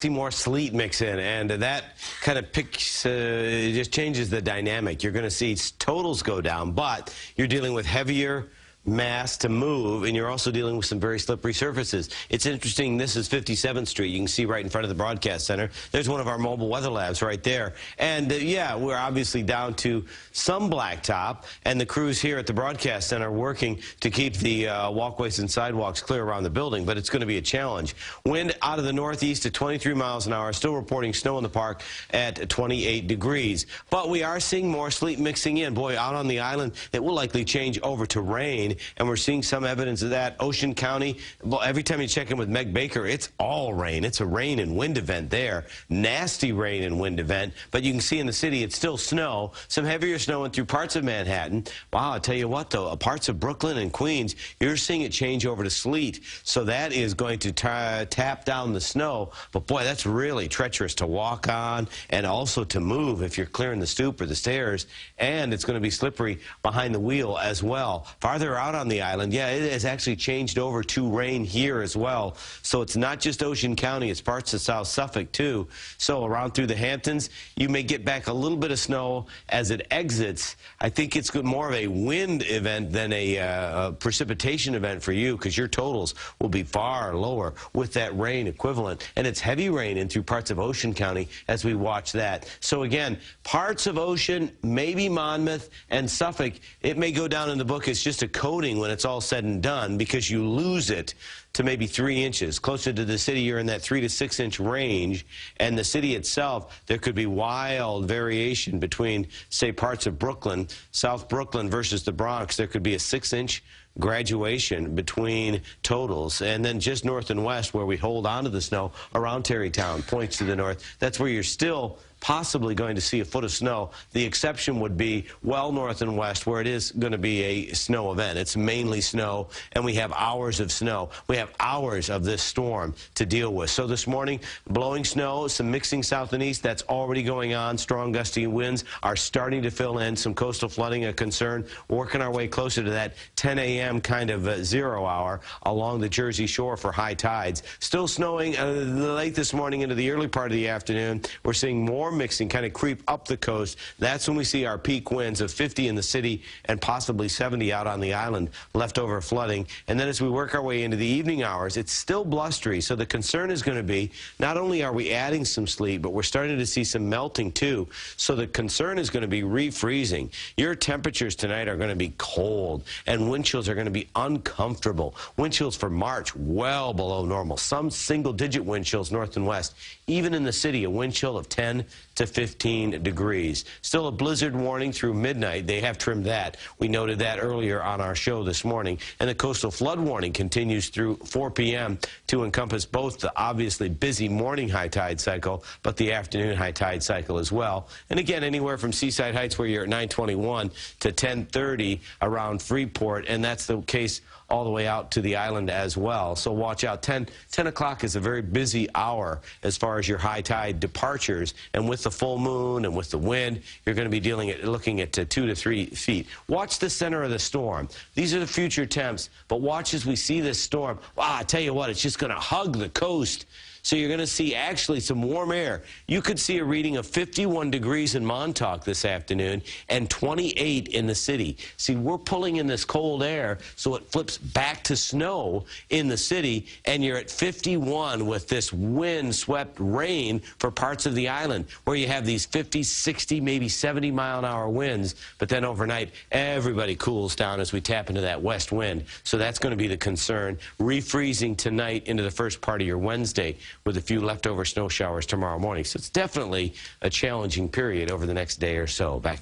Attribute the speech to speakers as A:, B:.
A: See more sleet mix in, and that kind of picks, it just changes the dynamic. You're going to see totals go down, but you're dealing with heavier mass to move, and you're also dealing with some very slippery surfaces. It's interesting. This is 57th Street. You can see right in front of the broadcast center. There's one of our mobile weather labs right there. And yeah, we're obviously down to some blacktop, and the crews here at the broadcast center working to keep the walkways and sidewalks clear around the building, but it's going to be a challenge. Wind out of the northeast at 23 miles an hour, still reporting snow in the park at 28 degrees. But we are seeing more sleet mixing in. Boy, out on the island, it will likely change over to rain, and we're seeing some evidence of that. Ocean County, well, every time you check in with Meg Baker, it's all rain. It's a rain and wind event there. Nasty rain and wind event. But you can see in the city, it's still snow. Some heavier snow through parts of Manhattan. Wow, I'll tell you what, though, parts of Brooklyn and Queens, you're seeing it change over to sleet. So that is going to tap down the snow. But, boy, that's really treacherous to walk on and also to move if you're clearing the stoop or the stairs. And it's going to be slippery behind the wheel as well. Farther out on the island, yeah, it has actually changed over to rain here as well. So it's not just Ocean County, it's parts of South Suffolk too. So around through the Hamptons, you may get back a little bit of snow as it exits. I think it's more of a wind event than a precipitation event for you, because your totals will be far lower with that rain equivalent. And it's heavy rain in through parts of Ocean County as we watch that. So again, parts of Ocean, maybe Monmouth and Suffolk, it may go down in the book as just a coating when it's all said and done, because you lose it to maybe 3 inches. Closer to the city, you're in that 3 to 6 inch range. And the city itself, there could be wild variation between, say, parts of Brooklyn, South Brooklyn versus the Bronx. There could be a 6 inch graduation between totals. And then just north and west, where we hold on to the snow around Tarrytown, points to the north, that's where you're still possibly going to see a foot of snow. The exception would be well north and west, where it is going to be a snow event. It's mainly snow, and we have hours of snow. We have hours of this storm to deal with. So this morning, blowing snow, some mixing south and east, that's already going on. Strong gusty winds are starting to fill in. Some coastal flooding, a concern. Working our way closer to that 10 a.m. kind of 0 hour along the Jersey Shore for high tides. Still snowing late this morning into the early part of the afternoon. We're seeing more mixing kind of creep up the coast. That's when we see our peak winds of 50 in the city and possibly 70 out on the island, leftover flooding. And then as we work our way into the evening hours, it's still blustery. So the concern is going to be, not only are we adding some sleet, but we're starting to see some melting too. So the concern is going to be refreezing. Your temperatures tonight are going to be cold, and wind chills are going to be uncomfortable. Wind chills for March well below normal. Some single-digit wind chills north and west. Even in the city, a wind chill of 10 to 15 degrees. Still a blizzard warning through midnight. They have trimmed that. We noted that earlier on our show this morning. And the coastal flood warning continues through 4 p.m. to encompass both the obviously busy morning high tide cycle, but the afternoon high tide cycle as well. And again, anywhere from Seaside Heights, where you're at 9:21, to 10:30 around Freeport. And that's the case all the way out to the island as well. So watch out. 10 o'clock is a very busy hour as far as your high tide departures. And with the full moon and with the wind, you're going to be looking at 2 to 3 feet. Watch the center of the storm. These are the future temps, but watch as we see this storm. Wow, I tell you what, it's just going to hug the coast. So you're going to see actually some warm air. You could see a reading of 51 degrees in Montauk this afternoon and 28 in the city. See, we're pulling in this cold air, so it flips back to snow in the city, and you're at 51 with this wind-swept rain for parts of the island, where you have these 50, 60, maybe 70-mile-an-hour winds. But then overnight, everybody cools down as we tap into that west wind. So that's going to be the concern. Refreezing tonight into the first part of your Wednesday, with a few leftover snow showers tomorrow morning. So it's definitely a challenging period over the next day or so. Back to